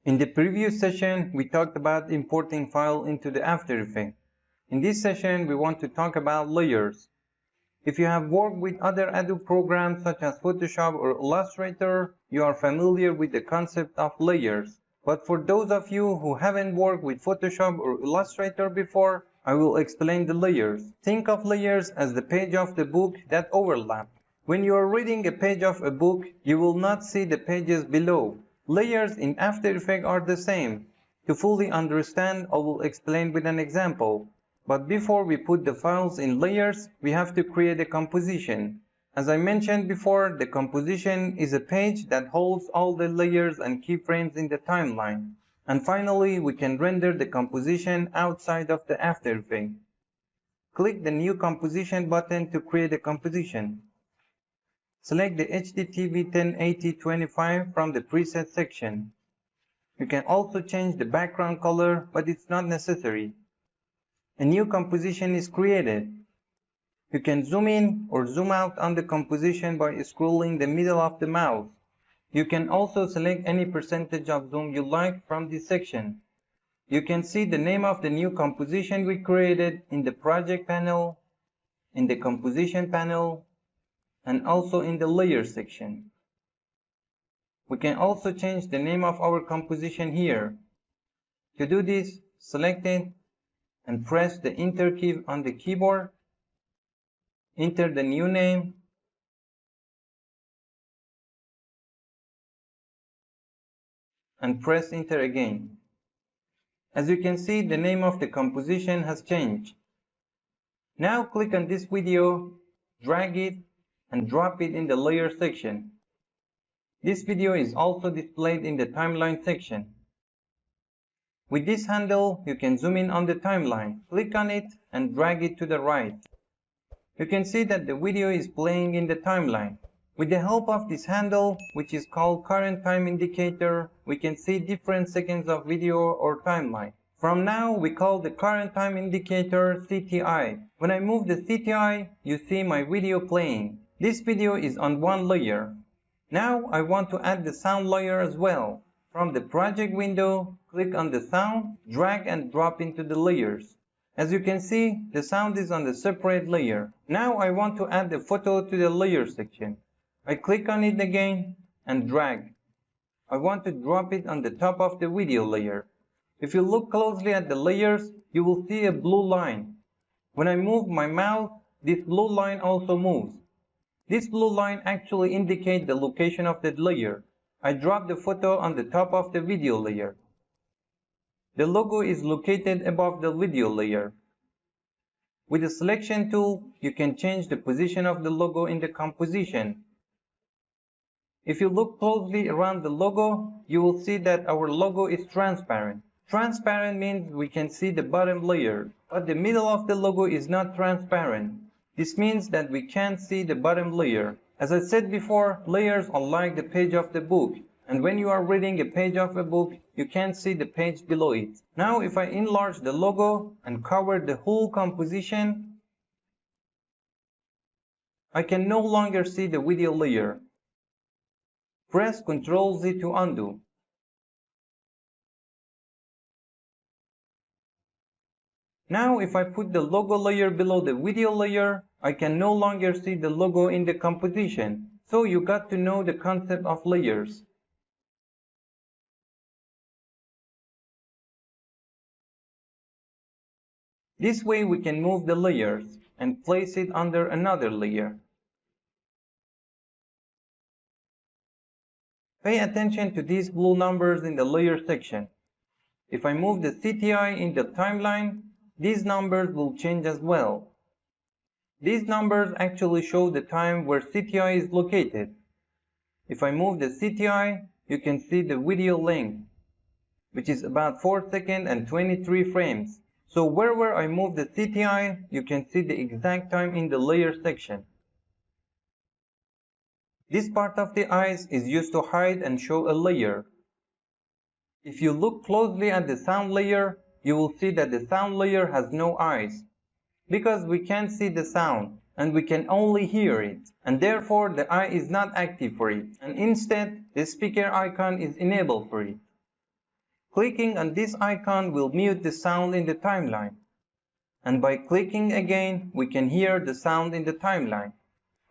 In the previous session, we talked about importing file into the After Effects. In this session, we want to talk about layers. If you have worked with other Adobe programs such as Photoshop or Illustrator, you are familiar with the concept of layers. But for those of you who haven't worked with Photoshop or Illustrator before, I will explain the layers. Think of layers as the page of the book that overlap. When you are reading a page of a book, you will not see the pages below. Layers in After Effects are the same. To fully understand, I will explain with an example. But before we put the files in layers, we have to create a composition. As I mentioned before, the composition is a page that holds all the layers and keyframes in the timeline. And finally, we can render the composition outside of the After Effects. Click the New Composition button to create a composition. Select the HDTV 1080-25 from the preset section. You can also change the background color, but it's not necessary. A new composition is created. You can zoom in or zoom out on the composition by scrolling the middle of the mouse. You can also select any percentage of zoom you like from this section. You can see the name of the new composition we created in the project panel, in the composition panel, and also in the layer section. We can also change the name of our composition here. To do this, select it and press the Enter key on the keyboard. Enter the new name. And press Enter again. As you can see, the name of the composition has changed. Now click on this video, drag it, and drop it in the layer section. This video is also displayed in the timeline section. With this handle, you can zoom in on the timeline. Click on it and drag it to the right. You can see that the video is playing in the timeline. With the help of this handle, which is called current time indicator, we can see different seconds of video or timeline. From now, we call the current time indicator CTI. When I move the CTI, you see my video playing. This video is on one layer. Now I want to add the sound layer as well. From the project window, click on the sound, drag and drop into the layers. As you can see, the sound is on the separate layer. Now I want to add the photo to the layer section. I click on it again and drag. I want to drop it on the top of the video layer. If you look closely at the layers, you will see a blue line. When I move my mouse, this blue line also moves. This blue line actually indicates the location of the layer. I drop the photo on the top of the video layer. The logo is located above the video layer. With the selection tool, you can change the position of the logo in the composition. If you look closely around the logo, you will see that our logo is transparent. Transparent means we can see the bottom layer, but the middle of the logo is not transparent. This means that we can't see the bottom layer. As I said before, layers are like the page of the book, and when you are reading a page of a book, you can't see the page below it. Now if I enlarge the logo and cover the whole composition, I can no longer see the video layer. Press Ctrl Z to undo. Now if I put the logo layer below the video layer, I can no longer see the logo in the composition. So you got to know the concept of layers. This way we can move the layers and place it under another layer. Pay attention to these blue numbers in the layer section. If I move the CTI in the timeline, these numbers will change as well. These numbers actually show the time where CTI is located. If I move the CTI, you can see the video length, which is about 4 seconds and 23 frames. So wherever I move the CTI, you can see the exact time in the layer section. This part of the eyes is used to hide and show a layer. If you look closely at the sound layer, you will see that the sound layer has no eyes, because we can't see the sound and we can only hear it, and therefore the eye is not active for it, and instead the speaker icon is enabled for it. Clicking on this icon will mute the sound in the timeline. And by clicking again, we can hear the sound in the timeline.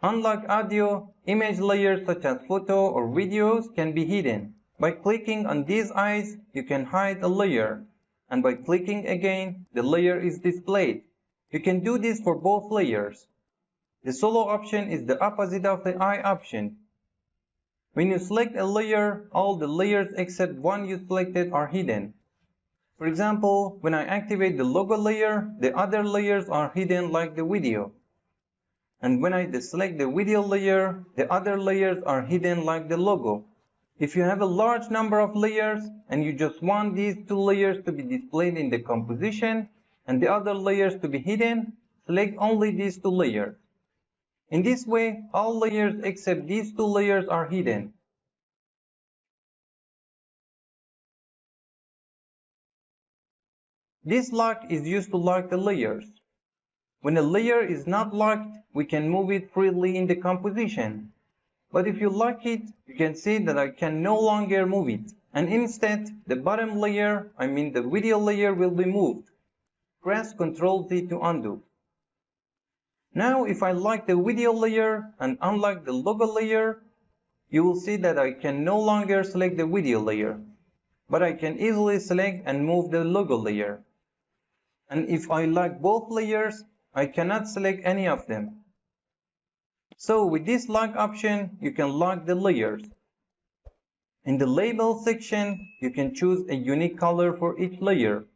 Unlike audio, image layers such as photo or videos can be hidden. By clicking on these eyes, you can hide a layer. And by clicking again, the layer is displayed. You can do this for both layers. The solo option is the opposite of the eye option. When you select a layer, all the layers except one you selected are hidden. For example, when I activate the logo layer, the other layers are hidden like the video. And when I deselect the video layer, the other layers are hidden like the logo. If you have a large number of layers and you just want these two layers to be displayed in the composition and the other layers to be hidden, select only these two layers. In this way, all layers except these two layers are hidden. This lock is used to lock the layers. When a layer is not locked, we can move it freely in the composition. But if you lock it, you can see that I can no longer move it. And instead, the bottom layer, the video layer, will be moved. Press Ctrl Z to undo. Now if I lock the video layer and unlock the logo layer, you will see that I can no longer select the video layer. But I can easily select and move the logo layer. And if I lock both layers, I cannot select any of them. So with this lock option, you can lock the layers. In the label section, you can choose a unique color for each layer.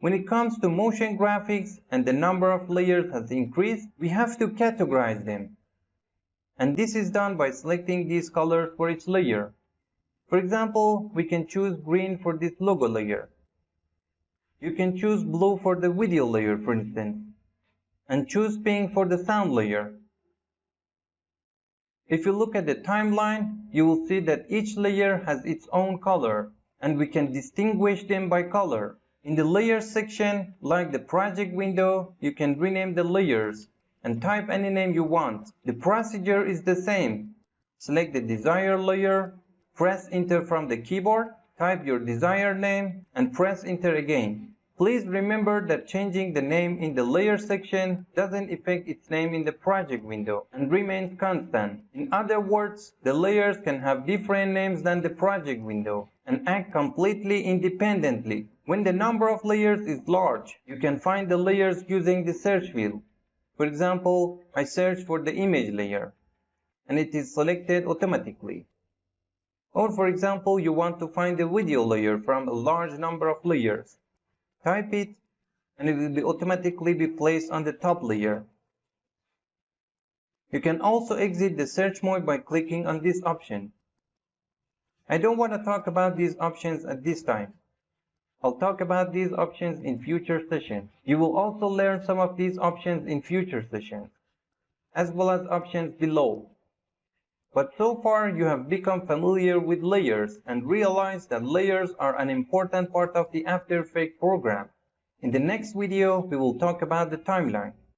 When it comes to motion graphics and the number of layers has increased, we have to categorize them. And this is done by selecting these colors for each layer. For example, we can choose green for this logo layer. You can choose blue for the video layer, for instance, and choose pink for the sound layer. If you look at the timeline, you will see that each layer has its own color, and we can distinguish them by color. In the layers section, like the project window, you can rename the layers and type any name you want. The procedure is the same. Select the desired layer, press enter from the keyboard, type your desired name, and press enter again. Please remember that changing the name in the layer section doesn't affect its name in the project window and remains constant. In other words, the layers can have different names than the project window and act completely independently. When the number of layers is large, you can find the layers using the search field. For example, I search for the image layer and it is selected automatically. Or for example, you want to find the video layer from a large number of layers. Type it and it will automatically be placed on the top layer. You can also exit the search mode by clicking on this option. I don't want to talk about these options at this time. I'll talk about these options in future sessions. You will also learn some of these options in future sessions, as well as options below. But so far you have become familiar with layers and realized that layers are an important part of the After Effects program. In the next video, we will talk about the timeline.